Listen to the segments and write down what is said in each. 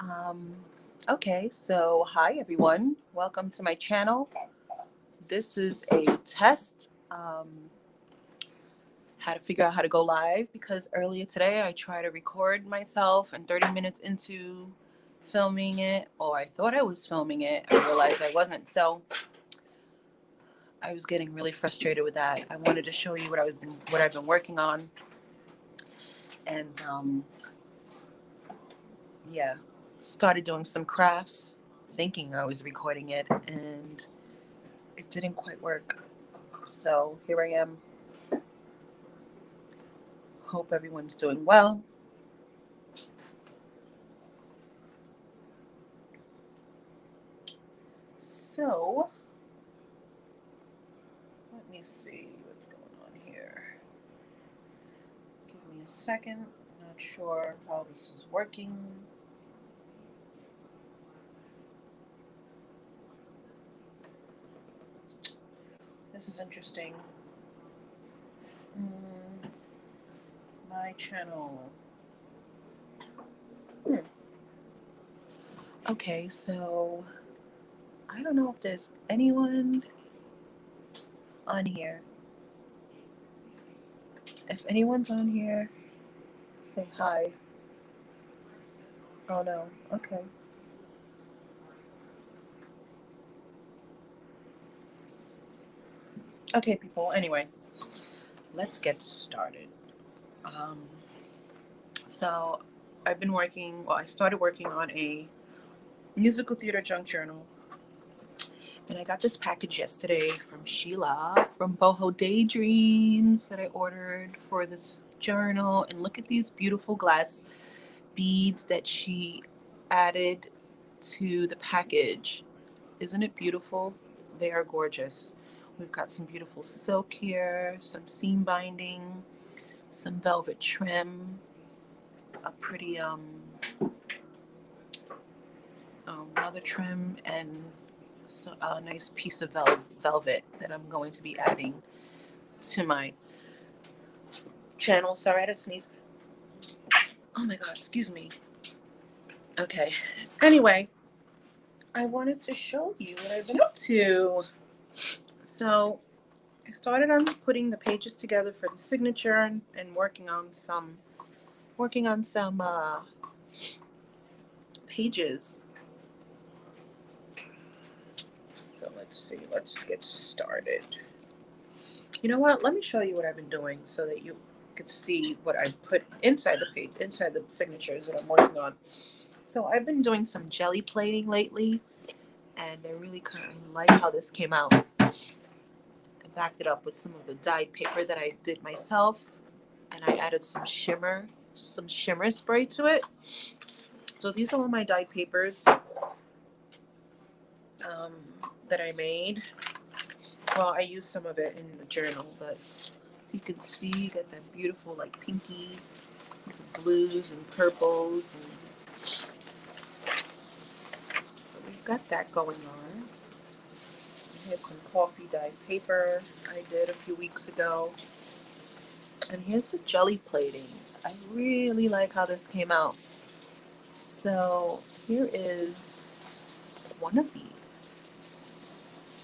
Um, okay, so hi everyone. Welcome to my channel. This is a test. How to figure out how to go live because earlier today I tried to record myself and 30 minutes into filming it, or I thought I was filming it, I realized I wasn't. So I was getting really frustrated with that. I wanted to show you what I've been working on, and yeah, started doing some crafts, thinking I was recording it, and it didn't quite work. So here I am. Hope everyone's doing well. So let me see what's going on here. Give me a second. Not sure how this is working. This is interesting. My channel. Okay, so I don't know if there's anyone on here. If anyone's on here, say hi. Oh no. Okay. Okay, people. Anyway, let's get started. Um, so I've been working. Well, I started working on a musical theater junk journal, and I got this package yesterday from Sheila from Boho Daydreams that I ordered for this journal. And look at these beautiful glass beads that she added to the package. Isn't it beautiful? They are gorgeous. We've got some beautiful silk here, some seam binding, some velvet trim, a pretty leather trim, and a nice piece of velvet that I'm going to be adding to my channel. Sorry, I had to sneeze. Oh my god, excuse me. Okay. Anyway, I wanted to show you what I've been up to. So I started on putting the pages together for the signature and working on some pages. So let's see. Let's get started. You know what? Let me show you what I've been doing so that you could see what I put inside the page, inside the signatures that I'm working on. So I've been doing some jelly plating lately, and I really kind of like how this came out. I backed it up with some of the dyed paper that I did myself, and I added some shimmer spray to it. So these are all my dyed papers that I made. Well, I used some of it in the journal, but so you can see, you got that beautiful like pinky, some blues and purples, and so we've got that going on. Here's some coffee dyed paper I did a few weeks ago, and here's the jelly plating. I really like how this came out. So here is one of these.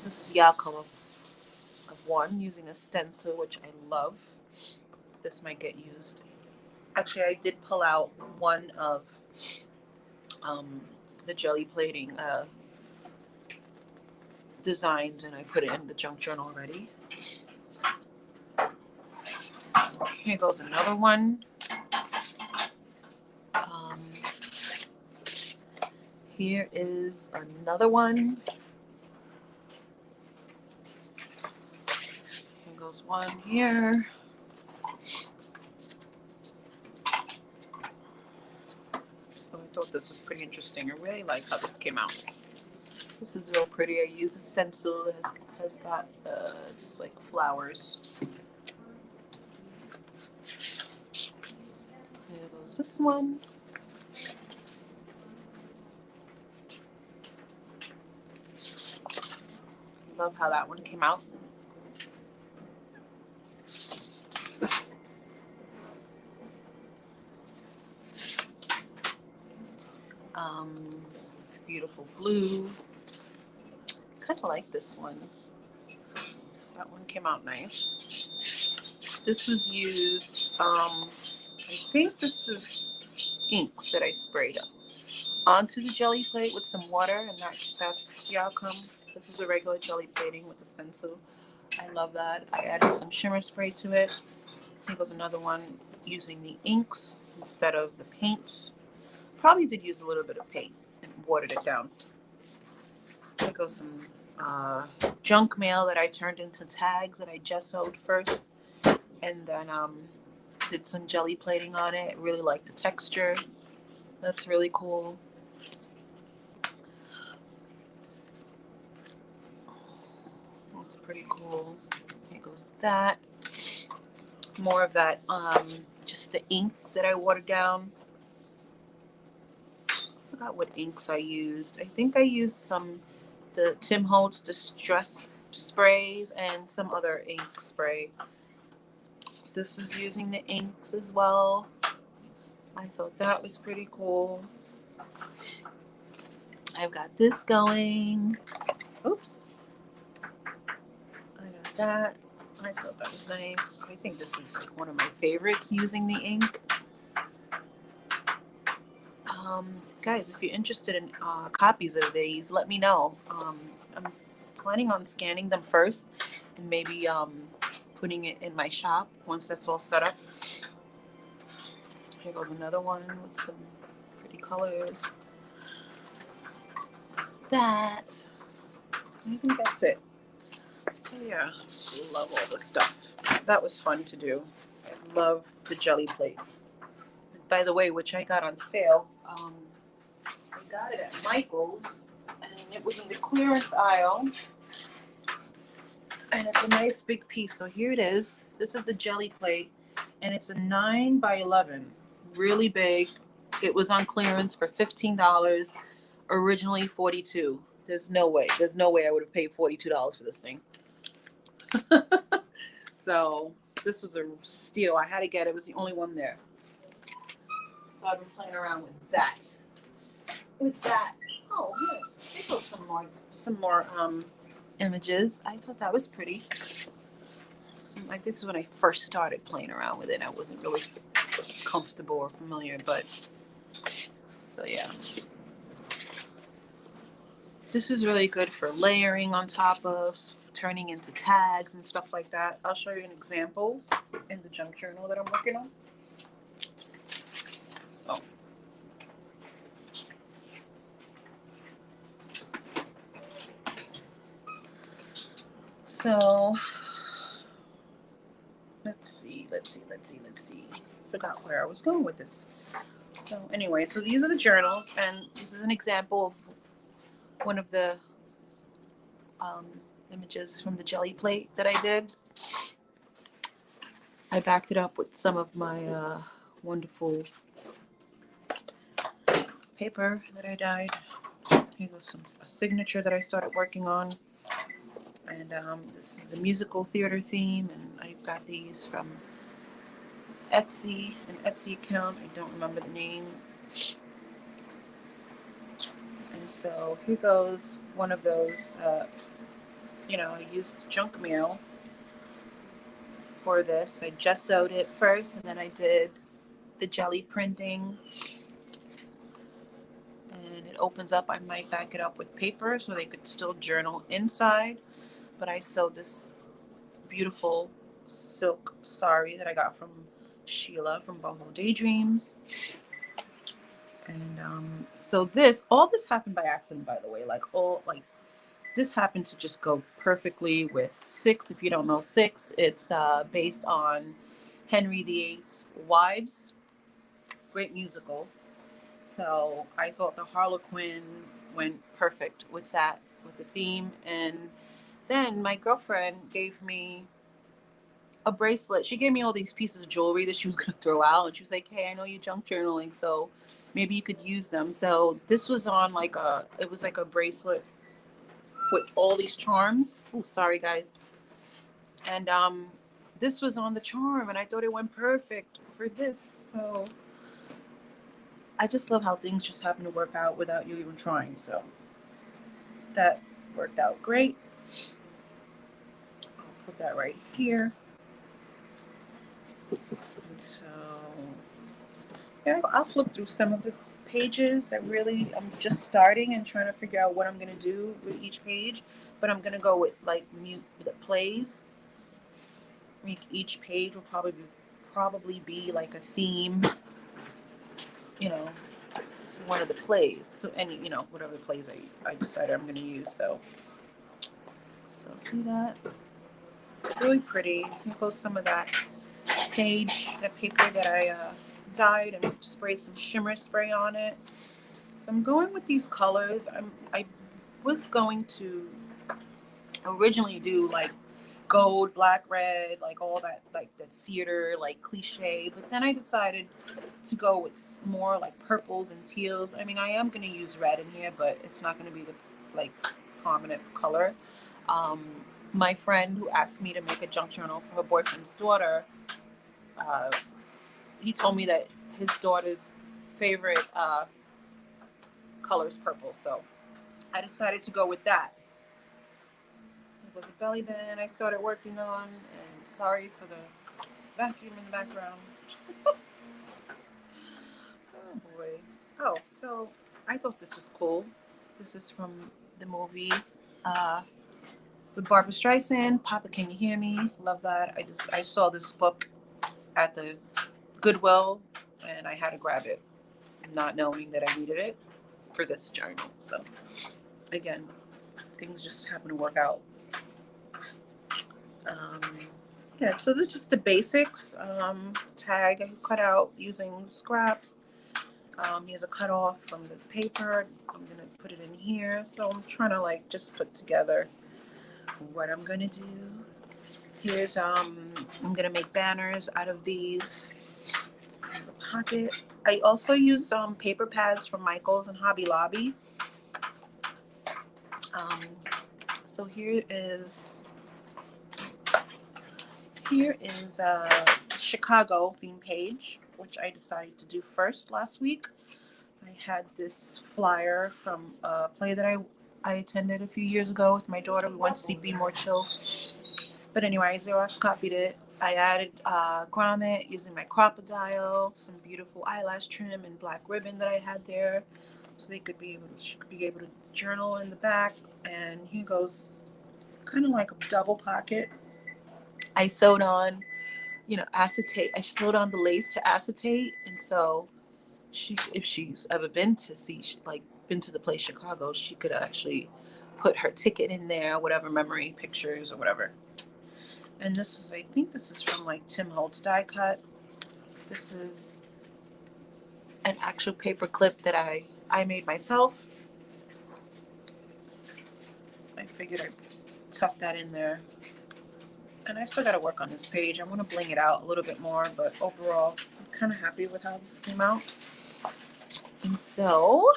This is the outcome of one using a stencil, which I love. This might get used. Actually, I did pull out one of the jelly plating designs, and I put it in the junk journal already. Here goes another one. Here is another one. Here goes one here. So I thought this was pretty interesting. I really like how this came out. This is real pretty. I use a stencil that has got it's like flowers. Here goes this one. Love how that one came out. Um, Beautiful blue. Kind of like this one. That one came out nice. This was used, I think this was inks that I sprayed up onto the jelly plate with some water, and that's the outcome. This is a regular jelly plating with the stencil. I love that. I added some shimmer spray to it. Here goes another one using the inks instead of the paints. Probably did use a little bit of paint and watered it down. Here goes some junk mail that I turned into tags that I gessoed first, and then did some jelly plating on it. Really like the texture. That's really cool. That's pretty cool. Here goes that. More of that, just the ink that I watered down. I forgot what inks I used. I think I used the Tim Holtz Distress sprays and some other ink spray. This is using the inks as well. I thought that was pretty cool. I've got this going. Oops. I got that. I thought that was nice. I think this is like one of my favorites using the ink. Guys, if you're interested in copies of these, let me know. I'm planning on scanning them first and maybe putting it in my shop once that's all set up. Here goes another one with some pretty colors. There's that. I think that's it. So yeah, love all this stuff. That was fun to do. I love the jelly plate. By the way, which I got on sale. I got it at Michael's, and it was in the clearance aisle. And it's a nice big piece. So here it is. This is the jelly plate, and it's a 9 by 11. Really big. It was on clearance for $15. Originally $42. There's no way. There's no way I would have paid $42 for this thing. So this was a steal. I had to get it. It was the only one there. So I've been playing around with that. Oh, yeah. There goes some more images. I thought that was pretty. This is when I first started playing around with it. I wasn't really comfortable or familiar, but so yeah. This is really good for layering on top of, turning into tags and stuff like that. I'll show you an example in the junk journal that I'm working on. So let's see. Forgot where I was going with this. So anyway, so these are the journals, and this is an example of one of the images from the jelly plate that I did. I backed it up with some of my wonderful paper that I dyed. Here goes a signature that I started working on. And this is the musical theater theme, and I got these from Etsy, an Etsy account. I don't remember the name. And so here goes one of those, I used junk mail for this. I gessoed it first, and then I did the jelly printing. And it opens up. I might back it up with paper so they could still journal inside. But I sewed this beautiful silk sari that I got from Sheila from Boho Daydreams. And so all this happened by accident, by the way. This happened to just go perfectly with Six. If you don't know Six, it's based on Henry VIII's Wives. Great musical. So I thought the Harlequin went perfect with that, with the theme. And then my girlfriend gave me a bracelet. She gave me all these pieces of jewelry that she was going to throw out. And she was like, hey, I know you're junk journaling, so maybe you could use them. So this was on it was like a bracelet with all these charms. Oh, sorry, guys. And this was on the charm, and I thought it went perfect for this. So I just love how things just happen to work out without you even trying. So that worked out great. I'll put that right here. And so yeah, I'll flip through some of the pages. I'm just starting and trying to figure out what I'm gonna do with each page. But I'm gonna go with like mute the plays. Each page will probably be like a theme, you know, it's one of the plays. So any, whatever the plays I decided I'm gonna use. So see that? It's really pretty. Here goes some of that paper that I dyed and sprayed some shimmer spray on it. So I'm going with these colors. I was going to originally do like gold, black, red, like all that, like the theater, like cliche. But then I decided to go with more like purples and teals. I mean, I am going to use red in here, but it's not going to be the like prominent color. My friend who asked me to make a junk journal for her boyfriend's daughter, he told me that his daughter's favorite color is purple. So I decided to go with that. It was a belly band I started working on, and sorry for the vacuum in the background. Oh boy. Oh, so I thought this was cool. This is from the movie with Barbara Streisand, Papa Can You Hear Me? Love that. I saw this book at the Goodwill and I had to grab it, not knowing that I needed it for this journal. So again, things just happen to work out. Yeah, so this is just the basics. Tag I cut out using scraps. Here's a cutoff from the paper. I'm gonna put it in here. So I'm trying to like just put together what I'm gonna do. Here's I'm gonna make banners out of these. Here's a pocket. I also use some paper pads from Michaels and Hobby Lobby. So here is a Chicago theme page, which I decided to do first last week. I had this flyer from a play that I attended a few years ago with my daughter. We went to see Be More Chill. But anyway, I Xerox copied it. I added grommet using my Crocodile, some beautiful eyelash trim and black ribbon that I had there, so she could be able to journal in the back. And here goes kind of like a double pocket. I sewed on, acetate. I sewed on the lace to acetate, and so if she's ever been to the place Chicago, she could actually put her ticket in there, whatever memory pictures or whatever. And I think this is from like Tim Holtz die cut. This is an actual paper clip that I made myself. I figured I'd tuck that in there. And I still got to work on this page. I want to bling it out a little bit more, but overall, I'm kind of happy with how this came out. And so,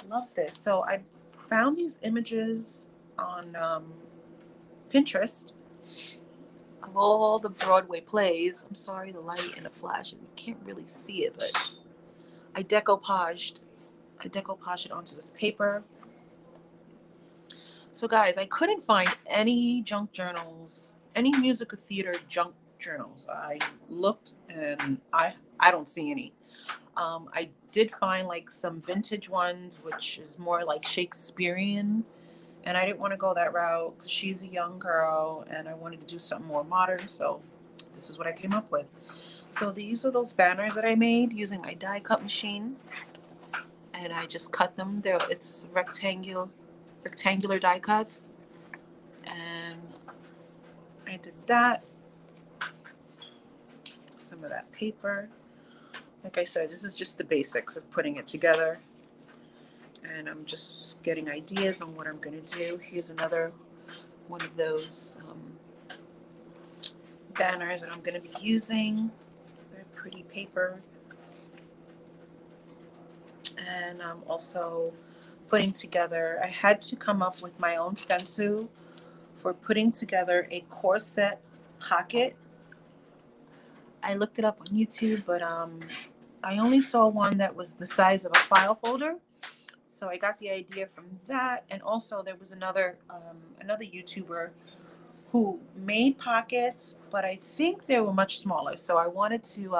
love this. So I found these images on Pinterest of all the Broadway plays. I'm sorry, the light and the flash, you can't really see it, but I decoupaged it onto this paper. So guys, I couldn't find any junk journals, any musical theater junk journals. I looked and I don't see any. I did find like some vintage ones, which is more like Shakespearean, and I didn't want to go that route because she's a young girl and I wanted to do something more modern. So this is what I came up with. So these are those banners that I made using my die cut machine, and I just cut them. It's rectangular die cuts, and I did that. Some of that paper. Like I said, this is just the basics of putting it together, and I'm just getting ideas on what I'm going to do. Here's another one of those banners that I'm going to be using. Very pretty paper. And I'm also putting together, I had to come up with my own stencil for putting together a corset pocket. I looked it up on YouTube, but I only saw one that was the size of a file folder. So I got the idea from that. And also there was another YouTuber who made pockets, but I think they were much smaller. So I wanted to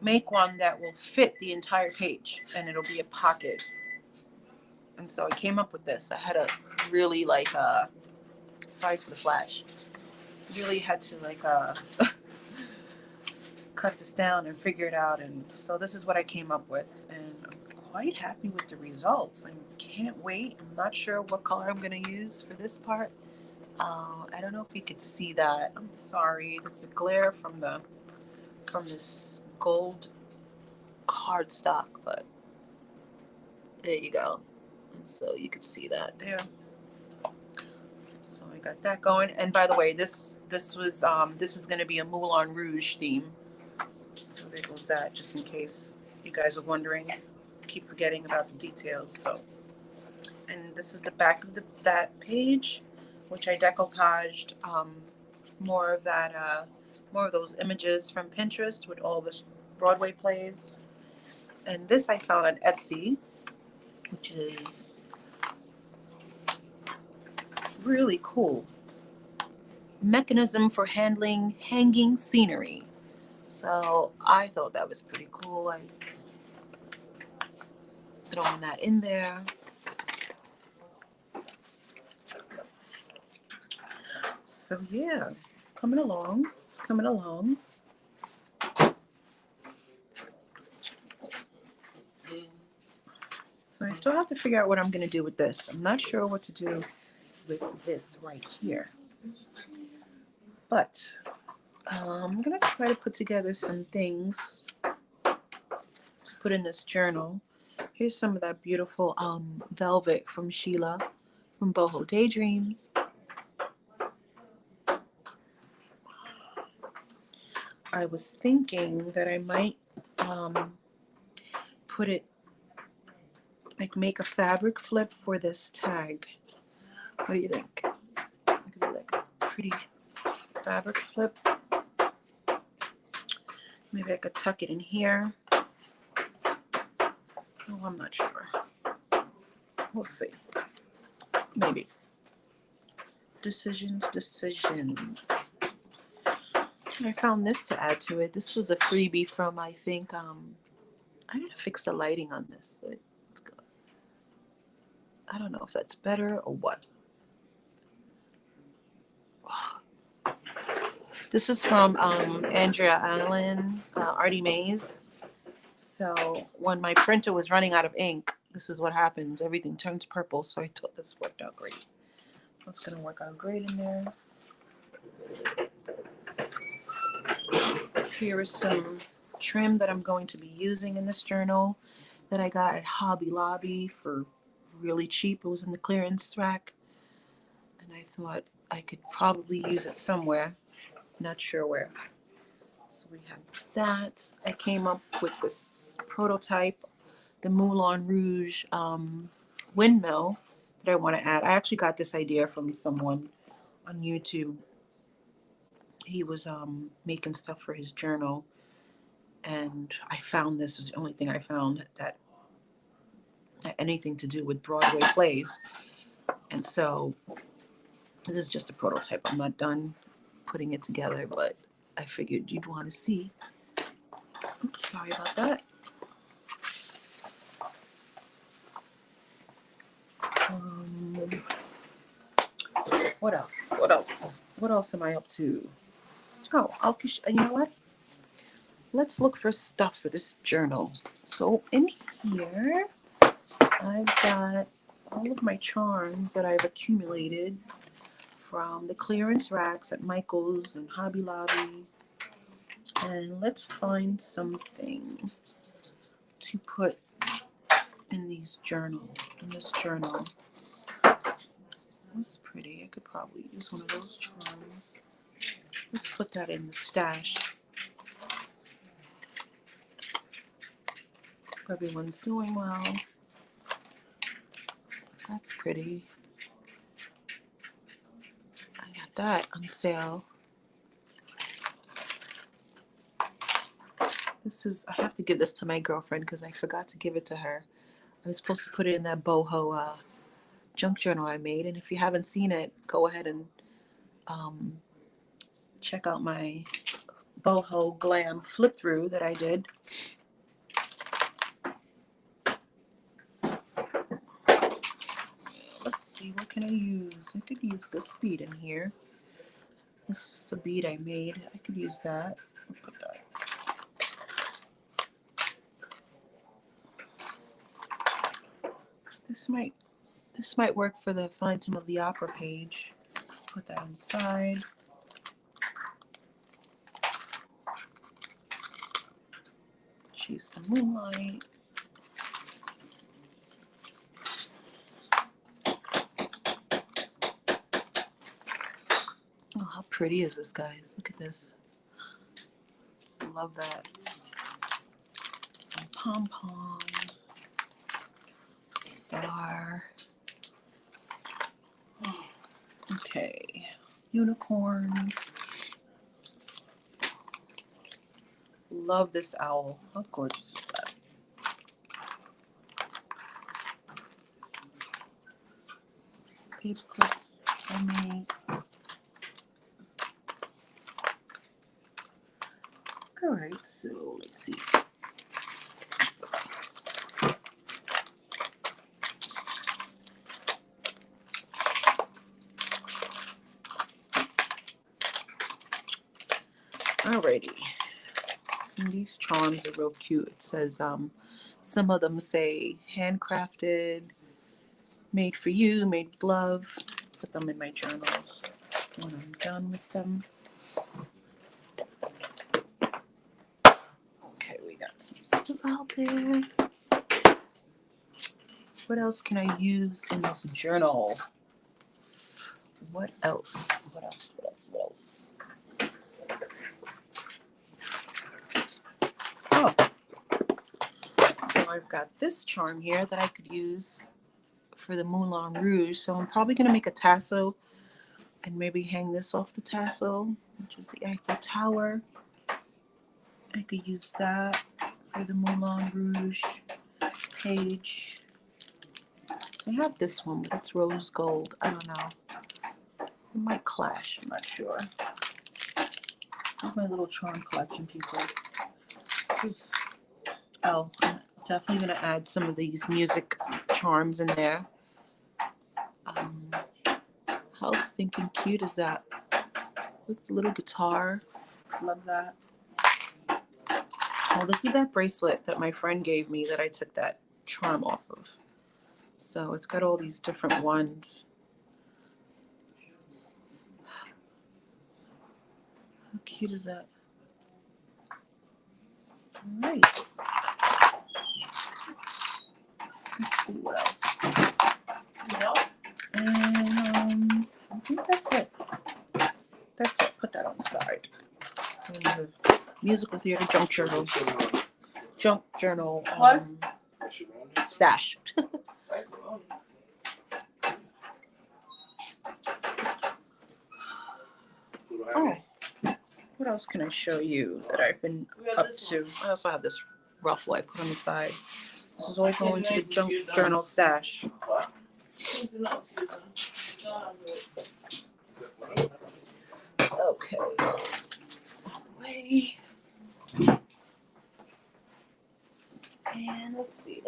make one that will fit the entire page and it'll be a pocket. And so I came up with this. I had to really sorry for the flash. Really had to cut this down and figure it out. And so this is what I came up with. And I'm quite happy with the results. I can't wait. I'm not sure what color I'm going to use for this part. I don't know if you could see that. I'm sorry. There's a glare from this gold cardstock, but there you go. And so you could see that there. So I got that going. And by the way, this is going to be a Moulin Rouge theme. So there goes that, just in case you guys are wondering. Keep forgetting about the details. So, and this is the back of that page, which I decoupaged more of those images from Pinterest with all the Broadway plays. And this I found on Etsy, which is really cool. It's mechanism for handling hanging scenery. So I thought that was pretty cool. I throwing that in there. So yeah, coming along. It's coming along. So I still have to figure out what I'm going to do with this. I'm not sure what to do with this right here. But I'm going to try to put together some things to put in this journal. Here's some of that beautiful velvet from Sheila from Boho Daydreams. I was thinking that I might put it, make a fabric flip for this tag. What do you think? It could be like a pretty fabric flip. Maybe I could tuck it in here. Oh, I'm not sure. We'll see. Maybe. Decisions. I found this to add to it. This was a freebie from, I think, I gotta fix the lighting on this. So let's go. I don't know if that's better or what. This is from Andrea Allen, Artie Mays. So when my printer was running out of ink, this is what happens. Everything turns purple. So I thought this worked out great. It's going to work out great in there. Here is some trim that I'm going to be using in this journal that I got at Hobby Lobby for really cheap. It was in the clearance rack. And I thought I could probably use it somewhere. Not sure where. So we have that. I came up with this prototype, the Moulin Rouge windmill that I want to add. I actually got this idea from someone on YouTube. He was making stuff for his journal, and I found this was the only thing I found that had anything to do with Broadway plays. And so this is just a prototype. I'm not done putting it together, but I figured you'd want to see. Oops, sorry about that. What else am I up to? Oh, you know what? Let's look for stuff for this journal. So in here, I've got all of my charms that I've accumulated from the clearance racks at Michael's and Hobby Lobby. And let's find something to put in this journal. That's pretty. I could probably use one of those charms. Let's put that in the stash. Everyone's doing well. That's pretty. I got that on sale. This is, I have to give this to my girlfriend because I forgot to give it to her. I was supposed to put it in that boho junk journal I made. And if you haven't seen it, go ahead and um, check out my boho glam flip through that I did. Let's see, what can I use? I could use this bead in here. This is a bead I made. I could use that. I'll put that. This might work for the Phantom of the Opera page. Let's put that inside. Chase the Moonlight. Oh, how pretty is this, guys? Look at this. Love that. Some pom-poms. Star. Okay. Unicorn. Love this owl. How gorgeous is that? Paper clips I made. All right, so let's see. Alrighty. And these charms are real cute. It says, some of them say handcrafted, made for you, made with love. Put them in my journals when I'm done with them. Okay, we got some stuff out there. What else can I use in this journal? What else? What else? What else? What else? Oh, so I've got this charm here that I could use for the Moulin Rouge. So I'm probably going to make a tassel and maybe hang this off the tassel, which is the Eiffel Tower. I could use that for the Moulin Rouge page. I have this one, but it's rose gold. I don't know. It might clash. I'm not sure. Here's my little charm collection, people. Oh, I'm definitely going to add some of these music charms in there. How stinking cute is that? With the little guitar. Love that. Oh, this is that bracelet that my friend gave me that I took that charm off of. So it's got all these different ones. How cute is that? All right. Let's see what else. And I think that's it. That's it. Put that on the side. Musical theater junk journal. Junk journal. Stash. Oh, what else can I show you that I've been up to? I also have this ruffle I put on the side. This is all going to the junk journal stash. Okay. It's on the way. And let's see.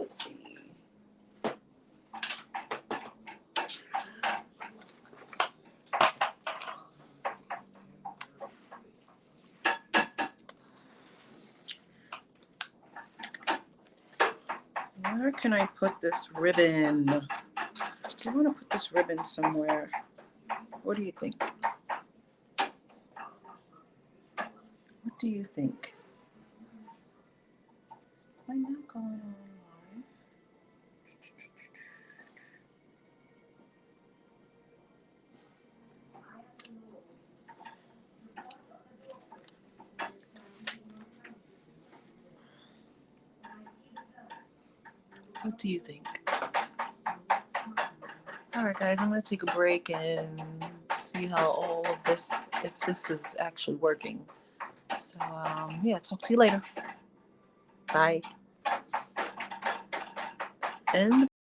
Where can I put this ribbon? I want to put this ribbon somewhere. What do you think? What do you think? Am I not going on live? What do you think? All right, guys, I'm going to take a break and see how all of this, if this is actually working. So, yeah, talk to you later. Bye. And